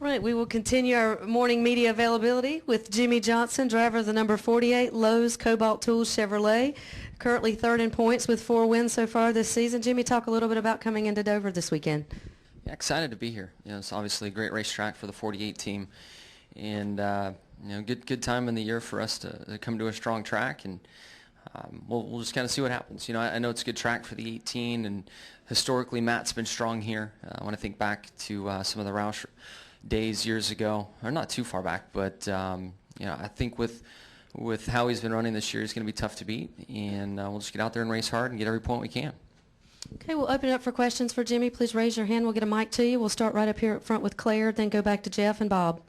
Right, we will continue our morning media availability with Jimmie Johnson, driver of the number 48 Lowe's Cobalt Tools Chevrolet, currently third in points with 4 wins so far this season. Jimmie, talk a little bit about coming into Dover this weekend. Yeah, excited to be here. You know, it's obviously a great racetrack for the 48 team, and you know, good time in the year for us to come to a strong track, and we'll just kind of see what happens. You know, I know it's a good track for the 18, and historically Matt's been strong here. I want to think back to some of the Roush days years ago, or not too far back, but you know, I think with how he's been running this year, he's going to be tough to beat, and we'll just get out there and race hard and get every point we can. Okay, we'll open it up for questions for Jimmie. Please raise your hand. We'll get a mic to you. We'll start right up here up front with Claire, then go back to Jeff and Bob.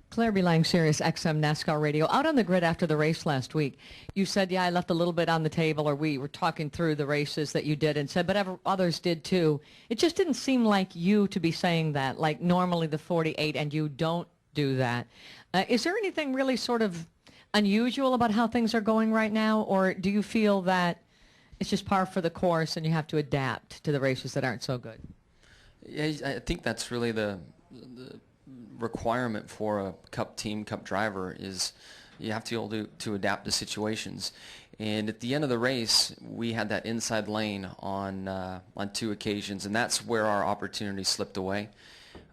Claire B. Lang, Sirius XM NASCAR Radio. Out on the grid after the race last week, you said, yeah, I left a little bit on the table, or we were talking through the races that you did, and said, but others did too. It just didn't seem like you to be saying that, like normally the 48, and you don't do that. Is there anything really sort of unusual about how things are going right now, or do you feel that it's just par for the course and you have to adapt to the races that aren't so good? Yeah, I think that's really the requirement for a cup driver, is you have to be able to adapt to situations. And at the end of the race, we had that inside lane on 2 occasions, and that's where our opportunity slipped away.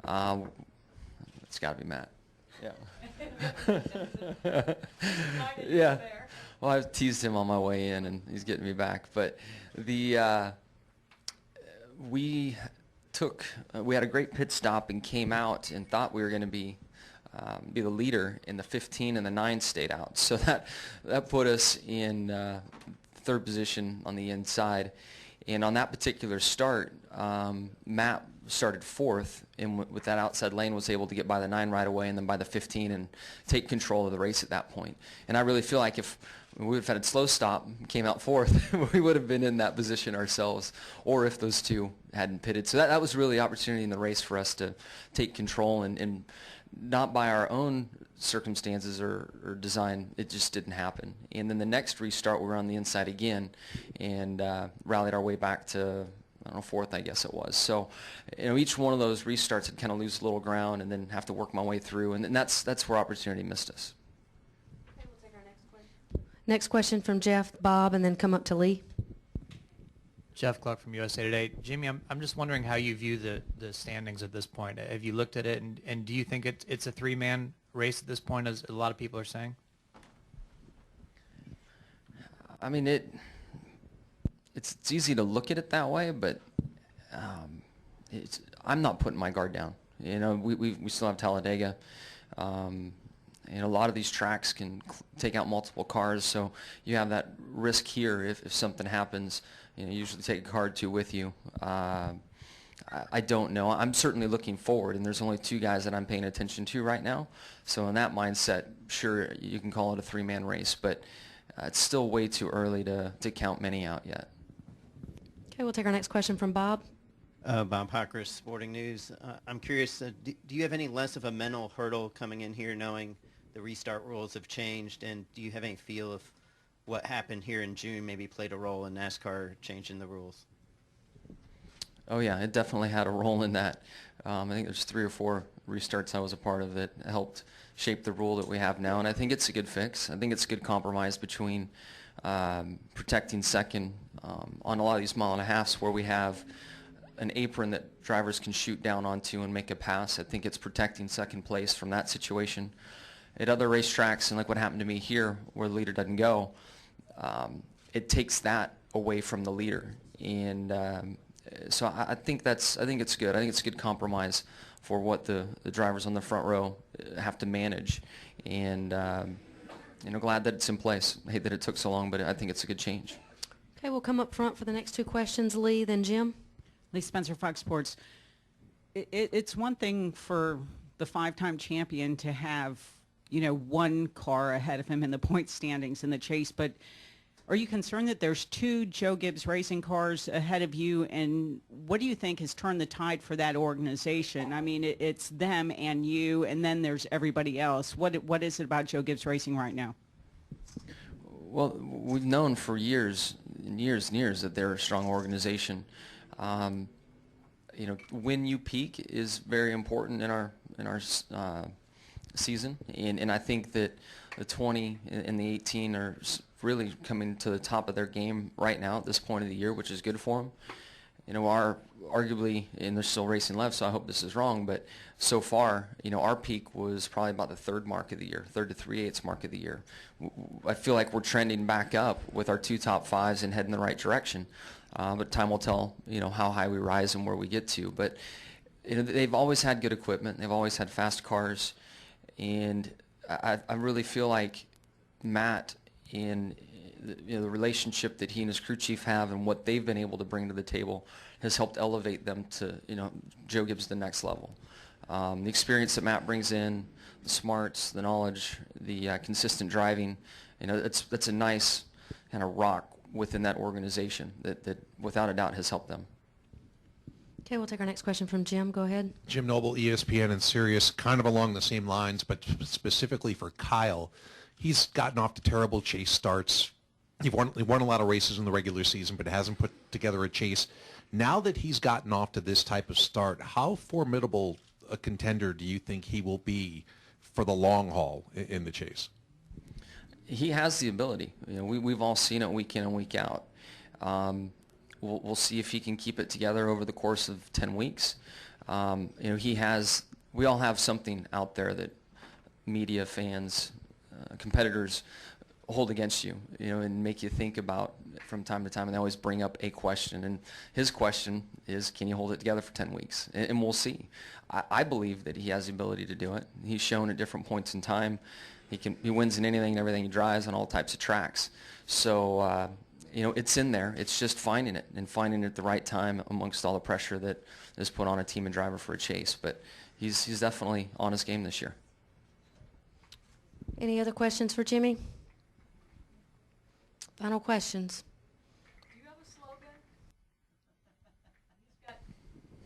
It's got to be Matt. Yeah. Yeah. Well, I teased him on my way in, and he's getting me back. But we had a great pit stop and came out and thought we were going to be the leader, in the 15 and the 9 stayed out. So that put us in third position on the inside. And on that particular start, Matt started fourth, and with that outside lane was able to get by the 9 right away, and then by the 15 and take control of the race at that point. And I really feel like if we would have had a slow stop, came out fourth, we would have been in that position ourselves, or if those two hadn't pitted. So that was really the opportunity in the race for us to take control, and not by our own circumstances or design, it just didn't happen. And then the next restart, we were on the inside again, and rallied our way back to, I don't know, fourth, I guess it was. So, you know, each one of those restarts, I'd kind of lose a little ground and then have to work my way through, and that's where opportunity missed us. Okay, we'll take our next question. Next question from Jeff, Bob, and then come up to Lee. Jeff Clark from USA Today. Jimmie, I'm just wondering how you view the standings at this point. Have you looked at it, and do you think it's a 3-man race at this point, as a lot of people are saying? I mean, it's easy to look at it that way, but I'm not putting my guard down. You know, we still have Talladega. And a lot of these tracks can take out multiple cars, so you have that risk here if something happens. You know, you usually take a car or 2 with you. I don't know. I'm certainly looking forward, and there's only 2 guys that I'm paying attention to right now. So in that mindset, sure, you can call it a 3-man race, but it's still way too early to count many out yet. Okay, we'll take our next question from Bob. Bob Hockers, Sporting News. I'm curious, do you have any less of a mental hurdle coming in here knowing the restart rules have changed, and do you have any feel of what happened here in June maybe played a role in NASCAR changing the rules? Oh yeah, it definitely had a role in that. I think there's 3 or 4 restarts I was a part of that helped shape the rule that we have now, and I think it's a good fix. I think it's a good compromise between protecting second on a lot of these mile-and-a-halfs where we have an apron that drivers can shoot down onto and make a pass. I think it's protecting second place from that situation. At other racetracks, and like what happened to me here where the leader doesn't go, it takes that away from the leader. And so I think it's good. I think it's a good compromise for what the drivers on the front row have to manage. And you know, glad that it's in place. I hate that it took so long, but I think it's a good change. Okay, we'll come up front for the next 2 questions. Lee, then Jim. Lee Spencer, Fox Sports. It's one thing for the 5-time champion to have, you know, 1 car ahead of him in the point standings in the chase, but are you concerned that there's 2 Joe Gibbs Racing cars ahead of you, and what do you think has turned the tide for that organization? I mean, it's them and you, and then there's everybody else. What is it about Joe Gibbs Racing right now? Well, we've known for years and years and years that they're a strong organization. when you peak is very important in our season, and I think that the 20 and the 18 are really coming to the top of their game right now at this point of the year, which is good for them. Arguably, and they're still racing left, so I hope this is wrong, but so far, our peak was probably about the third mark of the year, third to 3/8 mark of the year. I feel like we're trending back up with our 2 top 5s and heading in the right direction. But time will tell, how high we rise and where we get to. But they've always had good equipment. They've always had fast cars, and I really feel like Matt and the relationship that he and his crew chief have and what they've been able to bring to the table has helped elevate them to, Joe Gibbs to the next level. The experience that Matt brings in, the smarts, the knowledge, the consistent driving, that's a nice kind of rock within that organization that without a doubt has helped them. Okay, we'll take our next question from Jim. Go ahead. Jim Noble, ESPN and Sirius, kind of along the same lines, but specifically for Kyle. He's gotten off to terrible chase starts. He won a lot of races in the regular season, but hasn't put together a chase. Now that he's gotten off to this type of start, how formidable a contender do you think he will be for the long haul in the chase? He has the ability. We've all seen it week in and week out. We'll see if he can keep it together over the course of 10 weeks. We all have something out there that media, fans, competitors hold against you, and make you think about from time to time, and they always bring up a question. And his question is, can you hold it together for 10 weeks? And we'll see. I believe that he has the ability to do it. He's shown at different points in time. He wins in anything and everything he drives on all types of tracks. So, it's in there. It's just finding it and finding it at the right time amongst all the pressure that is put on a team and driver for a chase. But he's definitely on his game this year. Any other questions for Jimmie? Final questions. Do you have a slogan? He's got,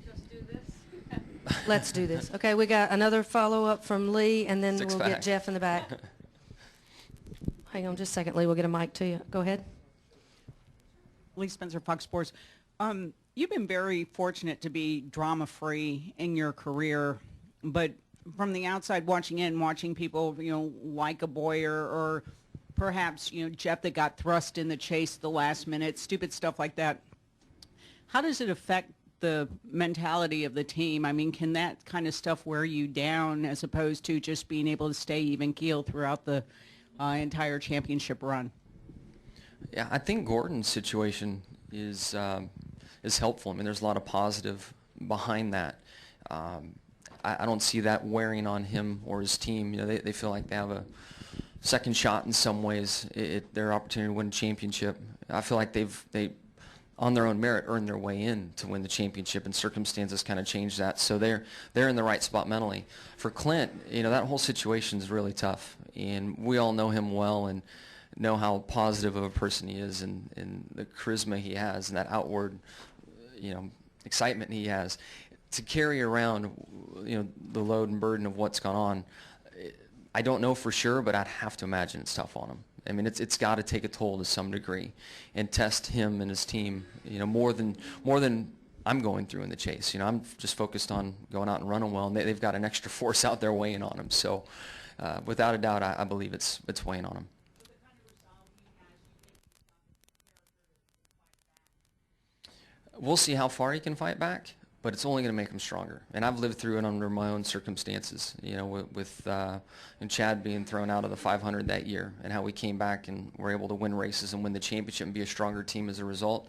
just do this. Let's do this. Okay, we got another follow-up from Lee, and then we'll get Jeff in the back. Hang on just a second, Lee. We'll get a mic to you. Go ahead. Lee Spencer, Fox Sports. You've been very fortunate to be drama-free in your career, but from the outside watching people, like a Boyer or perhaps, Jeff that got thrust in the chase at the last minute, stupid stuff like that. How does it affect the mentality of the team? I mean, can that kind of stuff wear you down as opposed to just being able to stay even keel throughout the entire championship run? Yeah, I think Gordon's situation is helpful. I mean, there's a lot of positive behind that. I don't see that wearing on him or his team. They feel like they have a second shot in some ways at their opportunity to win a championship. I feel like they on their own merit earned their way in to win the championship, and circumstances kind of changed that. So they're in the right spot mentally. For Clint, that whole situation is really tough, and we all know him well and know how positive of a person he is, and the charisma he has, and that outward, excitement he has. To carry around, the load and burden of what's gone on, I don't know for sure, but I'd have to imagine it's tough on him. I mean, it's got to take a toll to some degree, and test him and his team, more than I'm going through in the chase. I'm just focused on going out and running well, and they've got an extra force out there weighing on him. So, without a doubt, I believe it's weighing on him. We'll see how far he can fight back, but it's only going to make him stronger. And I've lived through it under my own circumstances, with and Chad being thrown out of the 500 that year, and how we came back and were able to win races and win the championship and be a stronger team as a result.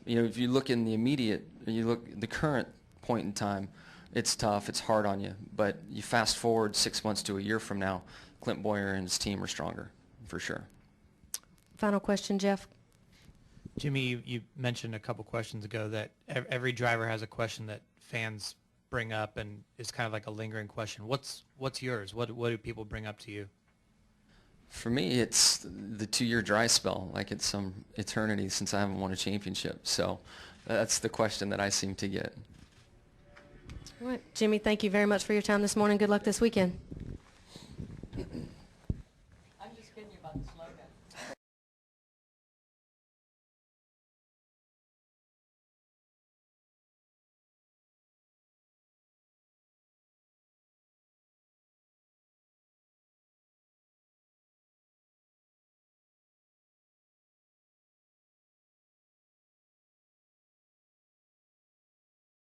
If you look in the immediate, you look at the current point in time, it's tough, it's hard on you. But you fast forward 6 months to a year from now, Clint Boyer and his team are stronger, for sure. Final question, Jeff. Jimmie, you mentioned a couple questions ago that every driver has a question that fans bring up and is kind of like a lingering question. What's yours? What do people bring up to you? For me, it's the 2-year dry spell. Like it's some eternity since I haven't won a championship. So that's the question that I seem to get. All right, Jimmie, thank you very much for your time this morning. Good luck this weekend.